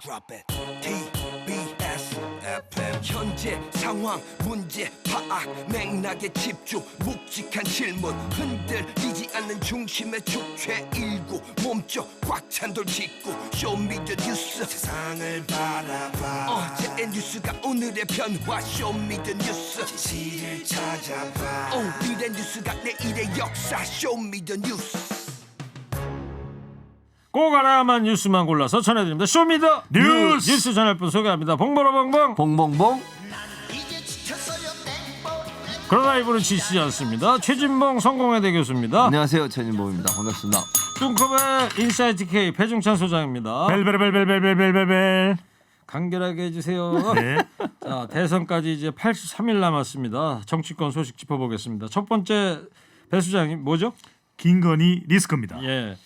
Drop it. TBS FM 현재 상황 문제 파악 맥락에 집중 묵직한 질문 흔들리지 않는 중심의 축최 일구 몸쪽 꽉 찬 돌 짚고 쇼미더 뉴스 세상을 바라봐 어제의 뉴스가 오늘의 변화 쇼미더 뉴스 진실을 찾아봐 오늘의 뉴스가 내일의 역사 쇼미더 뉴스 꼭 알아야만 뉴스만 골라서 전해드립니다. 쇼미더 뉴스 전할 분 소개합니다. 봉봉봉봉 봉봉봉. 그러나 이분은 지치지 않습니다. 최진봉 성공회대 교수입니다. 안녕하세요, 최진봉입니다. 반갑습니다. 뚱컵의 인사이트 K 배중찬 소장입니다. 벨벨벨벨벨벨벨. 간결하게 해주세요. 네. 자, 대선까지 이제 83일 남았습니다. 정치권 소식 짚어보겠습니다. 첫 번째 배 수장님 뭐죠? 김건희 리스크입니다. 예.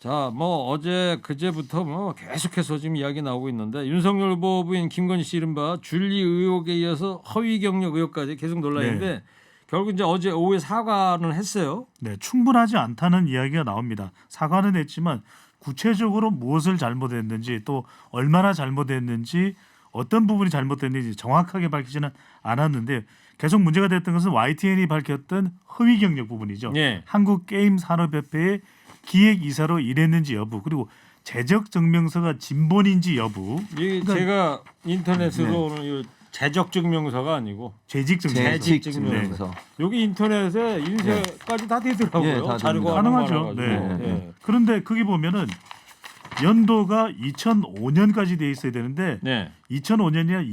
자, 뭐 어제 그제부터 뭐 계속해서 지금 이야기 나오고 있는데 윤석열 후보 부인 김건희 씨 이른바 줄리 의혹에 이어서 허위 경력 의혹까지 계속 논란인데 네. 결국 이제 어제 오후에 사과는 했어요. 네, 충분하지 않다는 이야기가 나옵니다. 사과는 했지만 구체적으로 무엇을 잘못했는지 또 얼마나 잘못했는지 어떤 부분이 잘못됐는지 정확하게 밝히지는 않았는데 계속 문제가 됐던 것은 YTN이 밝혔던 허위 경력 부분이죠. 예. 한국게임산업협회의 기획이사로 일했는지 여부 그리고 재적 증명서가 진본인지 여부. 이 그러니까 제가 인터넷으로 오늘 재적 증명서가 아니고 재직 증명서. 재직 증명서. 증명서. 여기 인터넷에 인쇄까지 다 되더라고요. 예, 다 자료가 됩니다. 가능하죠. 네. 네. 그런데 거기 보면은 연도가 2005년까지 돼 있어야 되는데 네. 2005년이나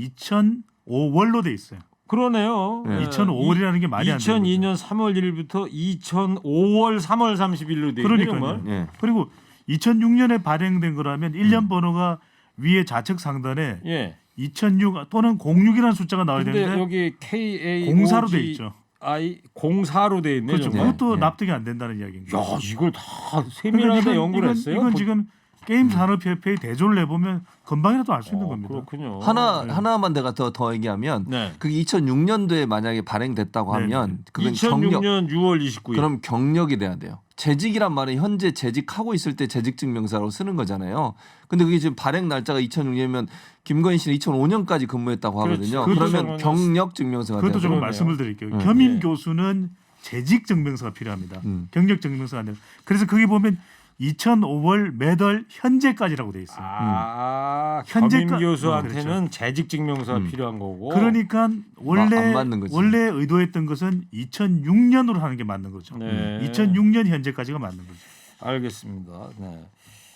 2005월로 돼 있어요. 그러네요. 네. 2005월이라는 게 말이 안 되는 2002년 3월 1일부터 2005월 3월 30일로 돼 있네요. 그러니까요. 정말. 예. 그리고 2006년에 발행된 거라면 1년 번호가 위에 좌측 상단에 예. 2006 또는 06이라는 숫자가 나와야 근데 되는데 여기 KA 공사로 돼 있죠. I 04로 돼 있네요. 그렇죠. 정말. 그것도 네. 납득이 안 된다는 이야기입니다. 야, 이걸 다 세밀하게 연구를 했어요. 이건 지금 게임 산업협회의 대조를 내보면 금방이라도 알 수 있는 겁니다. 그렇군요. 하나만 내가 더 얘기하면 네. 그게 2006년도에 만약에 발행됐다고 하면 그건 2006년 6월 29일. 그럼 경력이 돼야 돼요. 재직이란 말은 현재 재직하고 있을 때 재직증명서라고 쓰는 거잖아요. 근데 그게 지금 발행 날짜가 2006년이면 김건희 씨는 2005년까지 근무했다고 하거든요. 그렇죠. 그러면 경력증명서가 그것도 돼요. 조금 그러네요. 말씀을 드릴게요. 네. 겸임 네. 교수는 재직 증명서가 필요합니다. 음. 경력 증명서가 안 돼요. 그래서 거기 보면 2005월 매달 현재까지라고 돼 있어요. 현재 현재까- 교수한테는 그렇죠. 재직 증명서가 필요한 거고. 그러니까 안 원래 맞는 거지. 원래 의도했던 것은 2006년으로 하는 게 맞는 거죠. 네. 2006년 현재까지가 맞는 거죠. 알겠습니다. 네.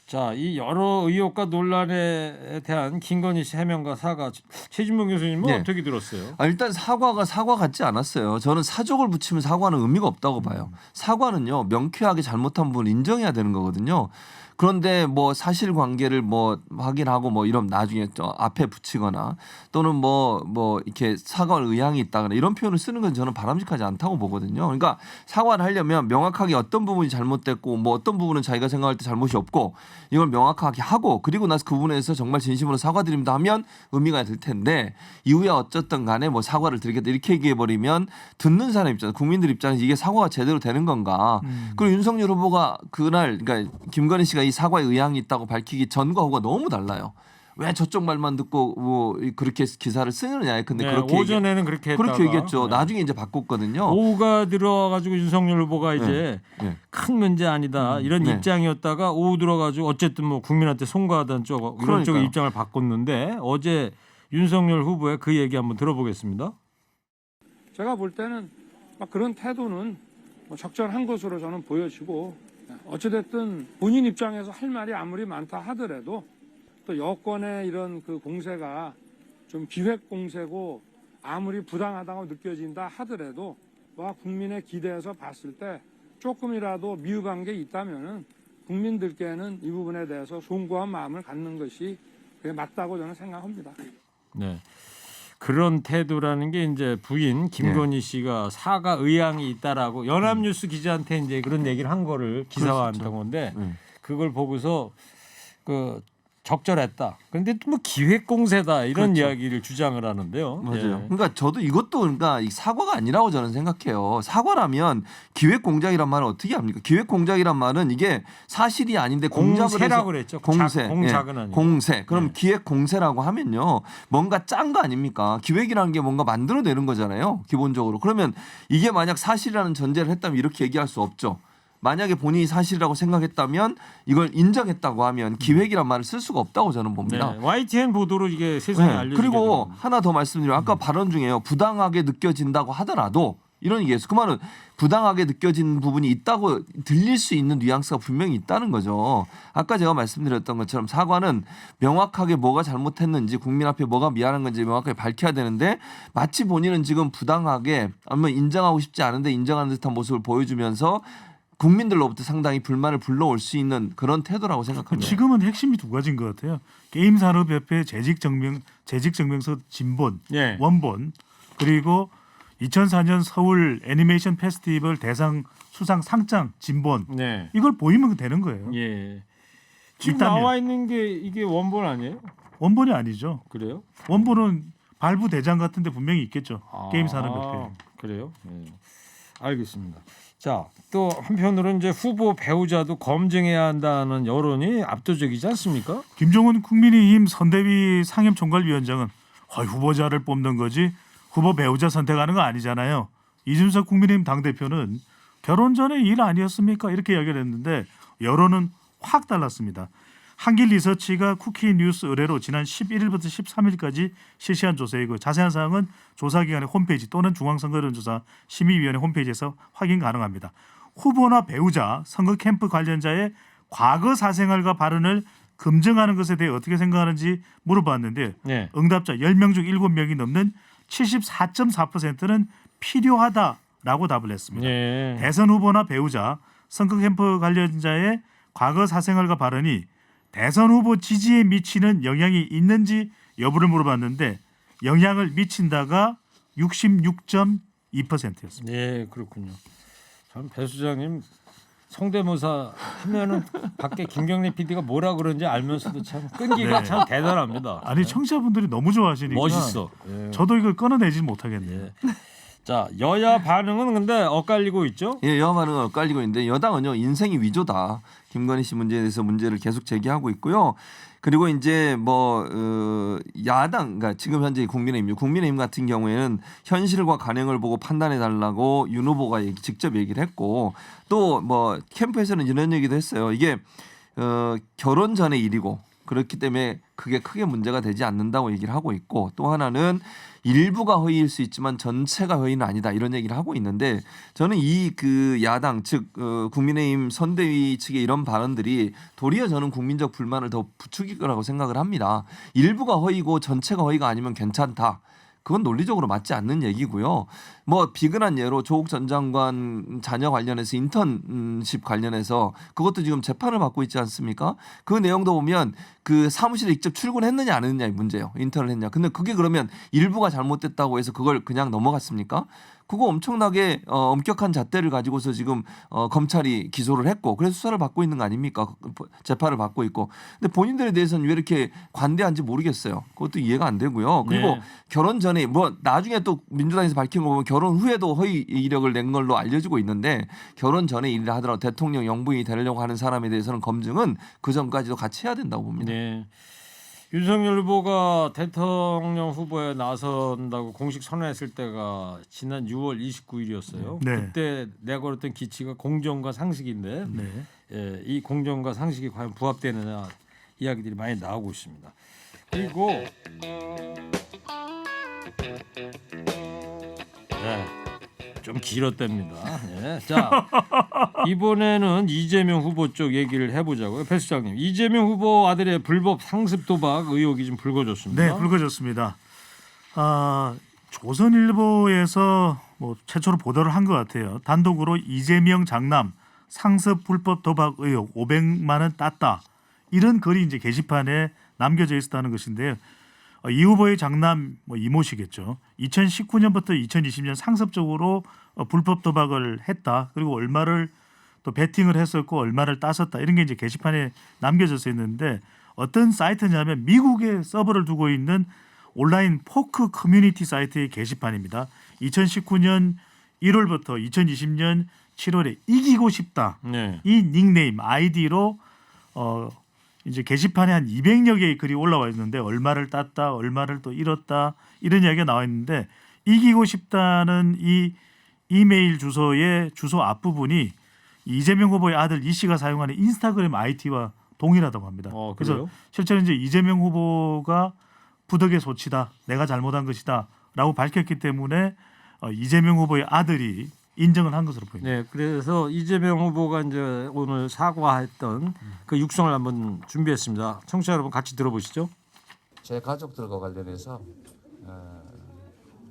자, 이 여러 의혹과 논란에 대한 김건희 씨 해명과 사과 최진봉 교수님은 네. 어떻게 들었어요? 일단 사과가 사과 같지 않았어요. 저는 사족을 붙이면 사과는 의미가 없다고 봐요. 사과는요 명쾌하게 잘못한 부분을 인정해야 되는 거거든요. 그런데 뭐 사실관계를 뭐 확인하고 뭐 이런 나중에 저 앞에 붙이거나 또는 뭐 이렇게 사과할 의향이 있다거나 이런 표현을 쓰는 건 저는 바람직하지 않다고 보거든요. 그러니까 사과를 하려면 명확하게 어떤 부분이 잘못됐고 뭐 어떤 부분은 자기가 생각할 때 잘못이 없고 이걸 명확하게 하고 그리고 나서 그 부분에서 정말 진심으로 사과드립니다 하면 의미가 될 텐데 이후에 어쨌든 간에 뭐 사과를 드리겠다 이렇게 얘기해 버리면 듣는 사람 입장, 국민들 입장에서 이게 사과가 제대로 되는 건가? 그리고 윤석열 후보가 그날 그러니까 김건희 씨가 이 사과에 의향이 있다고 밝히기 전과 후가 너무 달라요. 왜 저쪽 말만 듣고 뭐 그렇게 기사를 쓰느냐? 근데 네, 그렇게 오전에는 그렇게 했다가 그렇게 얘기했죠. 네. 나중에 이제 바꿨거든요. 오후가 들어가지고 윤석열 후보가 이제 네. 큰 문제 아니다 이런 네. 입장이었다가 오후 들어가지고 어쨌든 뭐 국민한테 송구하던 쪽 이런 그러니까요. 쪽의 입장을 바꿨는데 어제 윤석열 후보의 그 얘기 한번 들어보겠습니다. 제가 볼 때는 그런 태도는 적절한 것으로 저는 보여지고 어찌됐든 본인 입장에서 할 말이 아무리 많다 하더라도 또 여권의 이런 그 공세가 좀 기획 공세고 아무리 부당하다고 느껴진다 하더라도 국민의 기대에서 봤을 때 조금이라도 미흡한 게 있다면은 국민들께는 이 부분에 대해서 송구한 마음을 갖는 것이 그게 맞다고 저는 생각합니다. 네. 그런 태도라는 게 이제 부인 김건희 씨가 사과 의향이 있다라고 연합뉴스 기자한테 이제 그런 얘기를 한 거를 기사화한 건데 그걸 보고서 그 적절했다. 그런데 또 뭐 기획 공세다 이런 그렇죠. 이야기를 주장을 하는데요. 맞아요. 예. 그러니까 저도 이것도 그러니까 이 사과가 아니라고 저는 생각해요. 사과라면 기획 공작이란 말은 어떻게 합니까? 기획 공작이란 말은 이게 사실이 아닌데 공작을 해서 공세라고 그랬죠. 공세, 공작은 예, 아니고. 공세. 그럼 네. 기획 공세라고 하면요, 뭔가 짠 거 아닙니까? 기획이라는 게 뭔가 만들어내는 거잖아요, 기본적으로. 그러면 이게 만약 사실이라는 전제를 했다면 이렇게 얘기할 수 없죠. 만약에 본인이 사실이라고 생각했다면 이걸 인정했다고 하면 기획이란 말을 쓸 수가 없다고 저는 봅니다. 네. YTN 보도로 이게 세상에 네. 알려지게 그리고 된 겁니다. 하나 더 말씀드리면 아까 발언 중에요. 부당하게 느껴진다고 하더라도 이런 얘기예요. 그 말은 부당하게 느껴진 부분이 있다고 들릴 수 있는 뉘앙스가 분명히 있다는 거죠. 아까 제가 말씀드렸던 것처럼 사과는 명확하게 뭐가 잘못했는지 국민 앞에 뭐가 미안한 건지 명확하게 밝혀야 되는데 마치 본인은 지금 부당하게 아니면 인정하고 싶지 않은데 인정하는 듯한 모습을 보여주면서 국민들로부터 상당히 불만을 불러올 수 있는 그런 태도라고 생각합니다. 지금은 핵심이 두 가지인 것 같아요. 게임산업협회 재직증명서 진본, 예. 원본, 그리고 2004년 서울 애니메이션 페스티벌 대상 수상 상장 진본. 네. 이걸 보이면 되는 거예요. 예. 지금 있다면. 나와 있는 게 이게 원본 아니에요? 원본이 아니죠. 그래요? 원본은 발부 대장 같은데 분명히 있겠죠. 게임산업협회. 그래요? 네. 알겠습니다. 자, 또 한편으로는 이제 후보 배우자도 검증해야 한다는 여론이 압도적이지 않습니까? 김종은 국민의힘 선대위 상임총괄위원장은 후보자를 뽑는 거지 후보 배우자 선택하는 거 아니잖아요. 이준석 국민의힘 당대표는 결혼 전에 일 아니었습니까? 이렇게 이야기를 했는데 여론은 확 달랐습니다. 한길리서치가 쿠키뉴스 의뢰로 지난 11일부터 13일까지 실시한 조사이고 자세한 사항은 조사기관의 홈페이지 또는 중앙선거여론조사 심의위원회 홈페이지에서 확인 가능합니다. 후보나 배우자, 선거 캠프 관련자의 과거 사생활과 발언을 검증하는 것에 대해 어떻게 생각하는지 물어봤는데 네. 응답자 10명 중 7명이 넘는 74.4%는 필요하다라고 답을 했습니다. 예. 대선 후보나 배우자, 선거 캠프 관련자의 과거 사생활과 발언이 대선 후보 지지에 미치는 영향이 있는지 여부를 물어봤는데 영향을 미친다가 66.2%였습니다. 네, 그렇군요. 참 배 수장님 성대모사 하면은 밖에 김경래 PD가 뭐라 그런지 알면서도 참 끈기가 네. 참 대단합니다. 아니 청취자분들이 너무 좋아하시니까 멋있어. 예. 저도 이걸 끊어내지 못하겠네요. 예. 자, 여야 반응은 근데 엇갈리고 있죠? 예, 여야 반응은 엇갈리고 있는데 여당은요 인생이 위조다. 김건희 씨 문제에 대해서 문제를 계속 제기하고 있고요. 그리고 이제 야당, 그러니까 지금 현재 국민의힘 같은 경우에는 현실과 관행을 보고 판단해 달라고 윤 후보가 직접 얘기를 했고 또 뭐 캠프에서는 이런 얘기도 했어요. 이게 결혼 전의 일이고 그렇기 때문에 그게 크게 문제가 되지 않는다고 얘기를 하고 있고 또 하나는 일부가 허위일 수 있지만 전체가 허위는 아니다 이런 얘기를 하고 있는데 저는 이 야당 즉 국민의힘 선대위 측의 이런 발언들이 도리어 저는 국민적 불만을 더 부추길 거라고 생각을 합니다. 일부가 허위고 전체가 허위가 아니면 괜찮다. 그건 논리적으로 맞지 않는 얘기고요. 뭐 비근한 예로 조국 전 장관 자녀 관련해서 인턴십 관련해서 그것도 지금 재판을 받고 있지 않습니까? 그 내용도 보면 그 사무실에 직접 출근했느냐 안 했느냐의 문제예요. 인턴을 했냐. 근데 그게 그러면 일부가 잘못됐다고 해서 그걸 그냥 넘어갔습니까? 그거 엄청나게 엄격한 잣대를 가지고서 지금 검찰이 기소를 했고 그래서 수사를 받고 있는 거 아닙니까? 재판을 받고 있고. 근데 본인들에 대해서는 왜 이렇게 관대한지 모르겠어요. 그것도 이해가 안 되고요. 그리고 네. 결혼 전에 뭐 나중에 또 민주당에서 밝힌 거 보면 결혼 후에도 허위 이력을 낸 걸로 알려지고 있는데 결혼 전에 일을 하더라도 대통령 영부인이 되려고 하는 사람에 대해서는 검증은 그 전까지도 같이 해야 된다고 봅니다. 네. 윤석열 후보가 대통령 후보에 나선다고 공식 선언했을 때가 지난 6월 29일이었어요. 네. 그때 내걸었던 기치가 공정과 상식인데 네. 예, 이 공정과 상식이 과연 부합되느냐 이야기들이 많이 나오고 있습니다. 그리고 좀 길었답니다. 예. 자, 이번에는 이재명 후보 쪽 얘기를 해보자고요. 배 수장님, 이재명 후보 아들의 불법 상습 도박 의혹이 좀 불거졌습니다. 네, 불거졌습니다. 조선일보에서 뭐 최초로 보도를 한 것 같아요. 단독으로 이재명 장남 상습 불법 도박 의혹 500만 원 땄다. 이런 글이 이제 게시판에 남겨져 있었다는 것인데요. 이 후보의 장남 이모시겠죠. 2019년부터 2020년 상습적으로 불법 도박을 했다. 그리고 얼마를 또 베팅을 했었고 얼마를 땄었다. 이런 게 이제 게시판에 남겨져 있는데 어떤 사이트냐면 미국에 서버를 두고 있는 온라인 포크 커뮤니티 사이트의 게시판입니다. 2019년 1월부터 2020년 7월에 이기고 싶다. 네. 이 닉네임 아이디로 이제 게시판에 한 200여 개의 글이 올라와 있는데 얼마를 땄다, 얼마를 또 잃었다 이런 이야기가 나와 있는데 이기고 싶다는 이 이메일 주소의 주소 앞부분이 이재명 후보의 아들 이 씨가 사용하는 인스타그램 IT와 동일하다고 합니다. 그래요? 그래서 실제로 이제 이재명 후보가 부덕의 소치다, 내가 잘못한 것이다라고 밝혔기 때문에 이재명 후보의 아들이 인정을 한 것으로 보입니다. 네, 그래서 이재명 후보가 이제 오늘 사과했던 그 육성을 한번 준비했습니다. 청취자 여러분 같이 들어보시죠. 제 가족들과 관련해서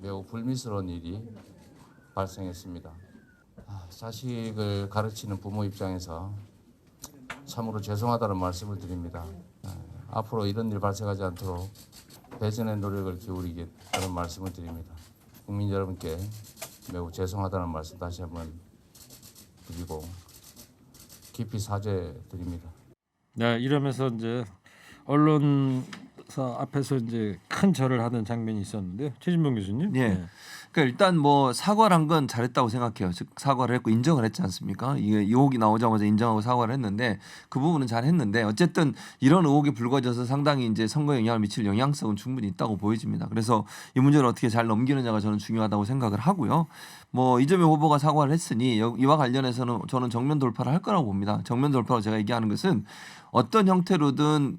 매우 불미스러운 일이 발생했습니다. 자식을 가르치는 부모 입장에서 참으로 죄송하다는 말씀을 드립니다. 앞으로 이런 일 발생하지 않도록 배전의 노력을 기울이겠다는 말씀을 드립니다. 국민 여러분께 매우 죄송하다는 말씀 다시 한번 드리고 깊이 사죄드립니다. 네, 이러면서 이제 언론사 앞에서 이제 큰 절을 하는 장면이 있었는데요. 최진봉 교수님. 예. 네. 그러니까 일단 뭐 사과를 한 건 잘했다고 생각해요. 즉 사과를 했고 인정을 했지 않습니까? 이게 의혹이 나오자마자 인정하고 사과를 했는데 그 부분은 잘했는데 어쨌든 이런 의혹이 불거져서 상당히 이제 선거에 영향을 미칠 영향성은 충분히 있다고 보여집니다. 그래서 이 문제를 어떻게 잘 넘기느냐가 저는 중요하다고 생각을 하고요. 뭐 이재명 후보가 사과를 했으니 이와 관련해서는 저는 정면 돌파를 할 거라고 봅니다. 정면 돌파로 제가 얘기하는 것은 어떤 형태로든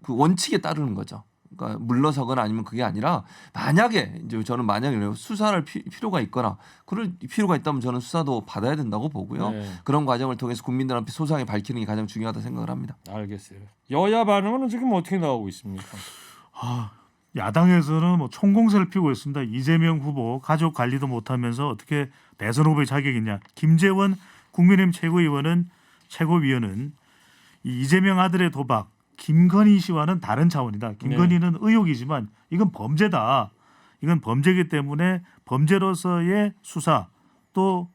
그 원칙에 따르는 거죠. 그러니까 물러서거나 아니면 그게 아니라 만약에 이제 저는 만약에 수사를 필요가 있거나 그럴 필요가 있다면 저는 수사도 받아야 된다고 보고요. 네. 그런 과정을 통해서 국민들 앞에 소상히 밝히는 게 가장 중요하다 생각을 합니다. 알겠어요. 여야 반응은 지금 어떻게 나오고 있습니까? 야당에서는 뭐 총공세를 피우고 있습니다. 이재명 후보 가족 관리도 못하면서 어떻게 대선 후보의 자격이 있냐. 김재원 국민의힘 최고위원은 이 이재명 아들의 도박 김건희 씨와는 다른 차원이다. 김건희는 의혹이지만 이건 범죄다. 이건 범죄이기 때문에 범죄로서의 수사 또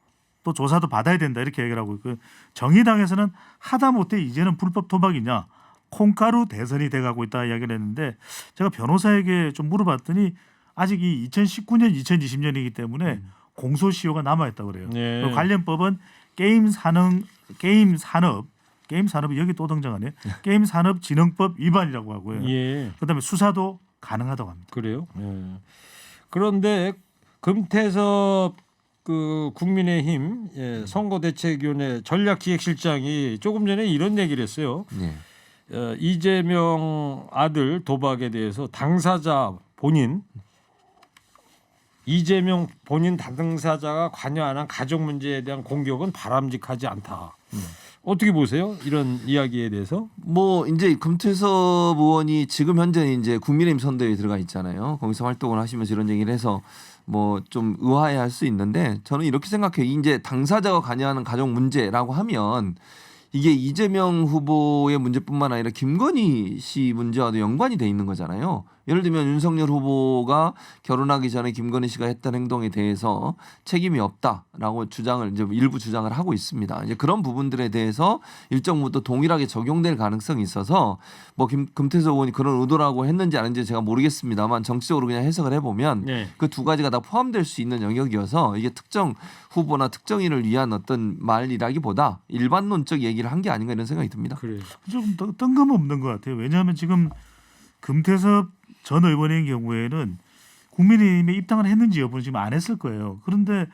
조사도 받아야 된다. 이렇게 얘기를 하고 있고 정의당에서는 하다못해 이제는 불법 도박이냐. 콩가루 대선이 돼가고 있다 이야기를 했는데 제가 변호사에게 좀 물어봤더니 아직 이 2019년 2020년이기 때문에 공소시효가 남아있다고 그래요. 네. 그리고 관련법은 게임 산업이 여기 또 등장하네요. 게임 산업진흥법 위반이라고 하고요. 예. 그다음에 수사도 가능하다고 합니다. 그래요? 예. 그런데 금태섭 그 국민의힘 선거대책위원회 전략기획실장이 조금 전에 이런 얘기를 했어요. 네. 이재명 아들 도박에 대해서 당사자 본인 이재명 본인 당사자가 관여한 가족 문제에 대한 공격은 바람직하지 않다. 어떻게 보세요? 이런 이야기에 대해서? 뭐 이제 금태섭 의원이 지금 현재 이제 국민의힘 선대위에 들어가 있잖아요. 거기서 활동을 하시면서 이런 얘기를 해서 뭐 좀 의아해할 수 있는데 저는 이렇게 생각해요. 이제 당사자가 관여하는 가족 문제라고 하면 이게 이재명 후보의 문제뿐만 아니라 김건희 씨 문제와도 연관이 돼 있는 거잖아요. 예를 들면 윤석열 후보가 결혼하기 전에 김건희 씨가 했던 행동에 대해서 책임이 없다라고 주장을 이제 일부 주장을 하고 있습니다. 이제 그런 부분들에 대해서 일정 부분 동일하게 적용될 가능성이 있어서 뭐 금태섭 의원이 그런 의도라고 했는지 아닌지 제가 모르겠습니다만 정치적으로 그냥 해석을 해보면 네. 그 두 가지가 다 포함될 수 있는 영역이어서 이게 특정 후보나 특정인을 위한 어떤 말이라기보다 일반론적 얘기를 한 게 아닌가 이런 생각이 듭니다. 그래요. 좀 뜬금없는 것 같아요. 왜냐하면 지금 금태섭 전 의원의 경우에는 국민의힘에 입당을 했는지 여부는 지금 안 했을 거예요. 그런데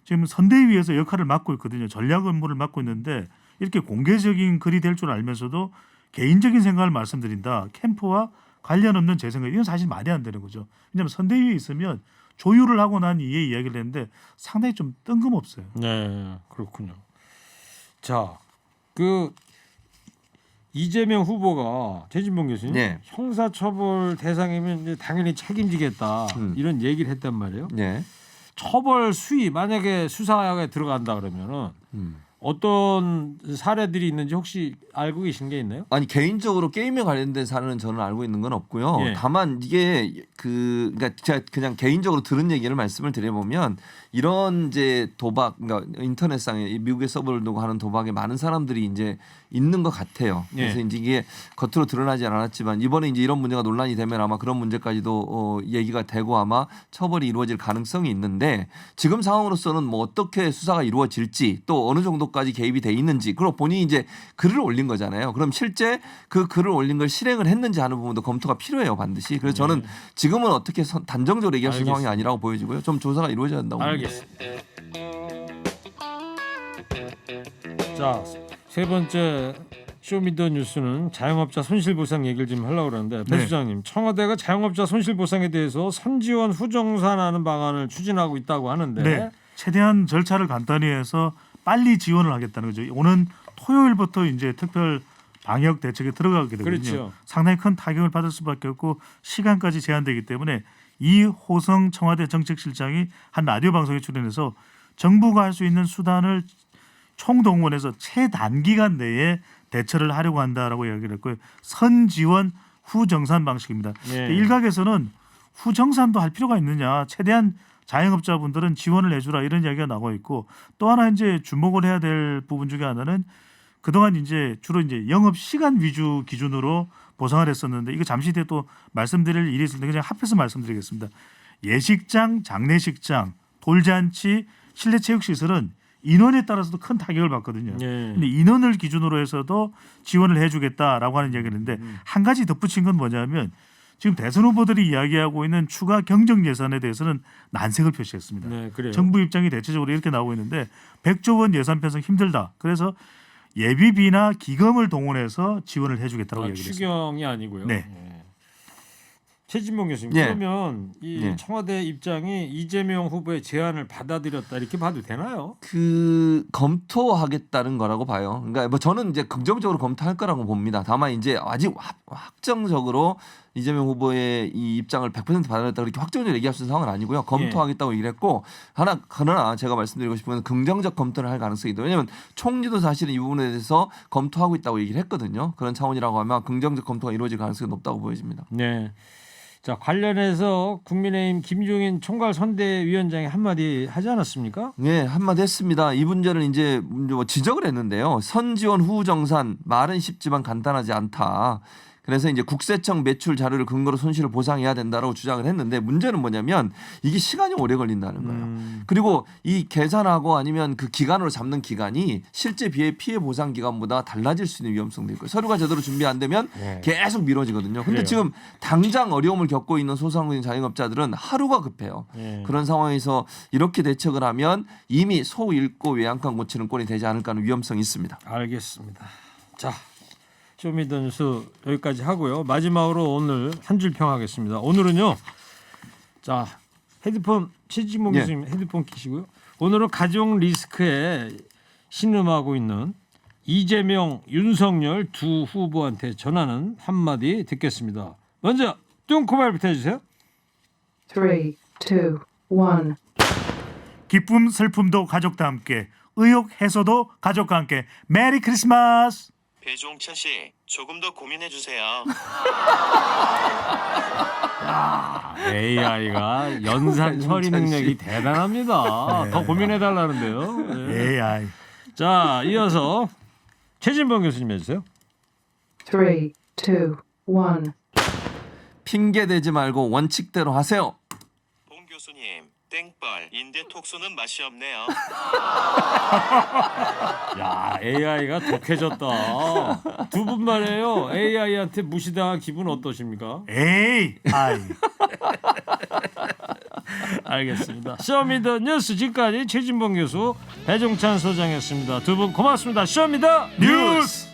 지금 선대위에서 역할을 맡고 있거든요. 전략 업무를 맡고 있는데 이렇게 공개적인 글이 될 줄 알면서도 개인적인 생각을 말씀드린다. 캠프와 관련 없는 제 생각 이건 사실 말이 안 되는 거죠. 왜냐하면 선대위에 있으면 조율을 하고 난 이에 이야기를 했는데 상당히 좀 뜬금없어요. 네, 그렇군요. 자, 그 이재명 후보가 최진봉 교수님 네. 형사처벌 대상이면 이제 당연히 책임지겠다 이런 얘기를 했단 말이에요. 네. 처벌 수위 만약에 수사에 들어간다 그러면은 어떤 사례들이 있는지 혹시 알고 계신 게 있나요? 아니 개인적으로 게임에 관련된 사례는 저는 알고 있는 건 없고요. 예. 다만 이게 그러니까 제가 그냥 개인적으로 들은 얘기를 말씀을 드려보면 이런 이제 도박, 그러니까 인터넷상에 미국의 서버를 두고 하는 도박에 많은 사람들이 이제 있는 것 같아요. 그래서 예. 이제 이게 겉으로 드러나지 않았지만 이번에 이제 이런 문제가 논란이 되면 아마 그런 문제까지도 얘기가 되고 아마 처벌이 이루어질 가능성이 있는데 지금 상황으로서는 뭐 어떻게 수사가 이루어질지 또 어느 정도까지 개입이 돼 있는지 그리고 본인이 이제 글을 올린 거잖아요. 그럼 실제 그 글을 올린 걸 실행을 했는지 하는 부분도 검토가 필요해요 반드시. 그래서 저는 지금은 어떻게 단정적으로 얘기할 수 있는 상황이 아니라고 보여지고요. 좀 조사가 이루어져야 한다고 봅니다. 알겠습니다. 자, 세 번째 쇼미더뉴스는 자영업자 손실보상 얘기를 좀 하려고 그러는데 배 수장님, 청와대가 자영업자 손실보상에 대해서 선지원 후정산하는 방안을 추진하고 있다고 하는데 네. 최대한 절차를 간단히 해서 빨리 지원을 하겠다는 거죠. 오는 토요일부터 이제 특별 방역 대책에 들어가게 되거든요. 그렇죠. 상당히 큰 타격을 받을 수밖에 없고 시간까지 제한되기 때문에 이호성 청와대 정책실장이 한 라디오 방송에 출연해서 정부가 할 수 있는 수단을 총동원해서 최단기간 내에 대처를 하려고 한다라고 이야기를 했고요. 선지원 후정산 방식입니다. 예. 일각에서는 후정산도 할 필요가 있느냐. 최대한 자영업자분들은 지원을 해주라 이런 이야기가 나오고 있고 또 하나 이제 주목을 해야 될 부분 중에 하나는 그동안 이제 주로 이제 영업 시간 위주 기준으로 보상을 했었는데 이거 잠시 뒤에 또 말씀드릴 일이 있을 때 그냥 합해서 말씀드리겠습니다. 예식장, 장례식장, 돌잔치, 실내 체육시설은 인원에 따라서도 큰 타격을 받거든요. 예. 근데 인원을 기준으로 해서도 지원을 해주겠다라고 하는 이야기를 했는데 한 가지 덧붙인 건 뭐냐면 지금 대선 후보들이 이야기하고 있는 추가 경정 예산에 대해서는 난색을 표시했습니다. 네, 그래요. 정부 입장이 대체적으로 이렇게 나오고 있는데 100조 원 예산 편성 힘들다. 그래서 예비비나 기금을 동원해서 지원을 해주겠다고 얘기했습니다. 추경이 아니고요. 네. 예. 최진봉 교수님, 예. 그러면 이 예. 청와대 입장이 이재명 후보의 제안을 받아들였다 이렇게 봐도 되나요? 그 검토하겠다는 거라고 봐요. 그러니까 뭐 저는 이제 긍정적으로 검토할 거라고 봅니다. 다만 이제 아직 확정적으로 이재명 후보의 이 입장을 100% 받아들였다 그렇게 확정적으로 얘기할 수 있는 상황은 아니고요. 검토하겠다고 얘기를 했고 그러나 제가 말씀드리고 싶은 건 긍정적 검토를 할 가능성이 있다. 왜냐하면 총리도 사실은 이 부분에 대해서 검토하고 있다고 얘기를 했거든요. 그런 차원이라고 하면 긍정적 검토가 이루어질 가능성이 높다고 보여집니다. 네. 자, 관련해서 국민의힘 김종인 총괄 선대위원장이 한마디 하지 않았습니까? 네, 한마디 했습니다. 이 문제를 이제 뭐 지적을 했는데요. 선지원 후정산 말은 쉽지만 간단하지 않다. 그래서 이제 국세청 매출 자료를 근거로 손실을 보상해야 된다라고 주장을 했는데 문제는 뭐냐면 이게 시간이 오래 걸린다는 거예요. 그리고 이 계산하고 아니면 그 기간으로 잡는 기간이 실제 피해 보상 기간보다 달라질 수 있는 위험성도 있고 서류가 제대로 준비 안 되면 계속 미뤄지거든요. 근데 그래요. 지금 당장 어려움을 겪고 있는 소상공인 자영업자들은 하루가 급해요. 그런 상황에서 이렇게 대책을 하면 이미 소 잃고 외양간 고치는 꼴이 되지 않을까 하는 위험성이 있습니다. 알겠습니다. 자, 쇼미더뉴스 여기까지 하고요. 마지막으로 오늘 한 줄 평하겠습니다. 오늘은요. 자, 헤드폰 최진봉 예. 교수님 헤드폰 끼시고요. 오늘은 가족 리스크에 신음하고 있는 이재명, 윤석열 두 후보한테 전하는 한마디 듣겠습니다. 먼저 뚱코발부터 해주세요. 3, 2, 1. 기쁨 슬픔도 가족과 함께 의욕 해소도 가족과 함께 메리 크리스마스. 배종찬 씨, 조금 더 고민해 주세요. AI가 연산 처리 능력이 대단합니다. 네. 더 고민해 달라는데요. 네. AI. 자, 이어서 최진봉 교수님 해주세요. 3, 2, 1. 핑계 대지 말고 원칙대로 하세요. 봉 교수님, 땡벌 인대톡소는 맛이 없네요. 야, AI가 독해졌다. 두 분 말이에요. AI한테 무시당한 기분 어떠십니까? AI. 알겠습니다. 쇼미더뉴스 지금까지 최진봉 교수, 배종찬 소장이었습니다. 두 분 고맙습니다. 쇼미더 뉴스.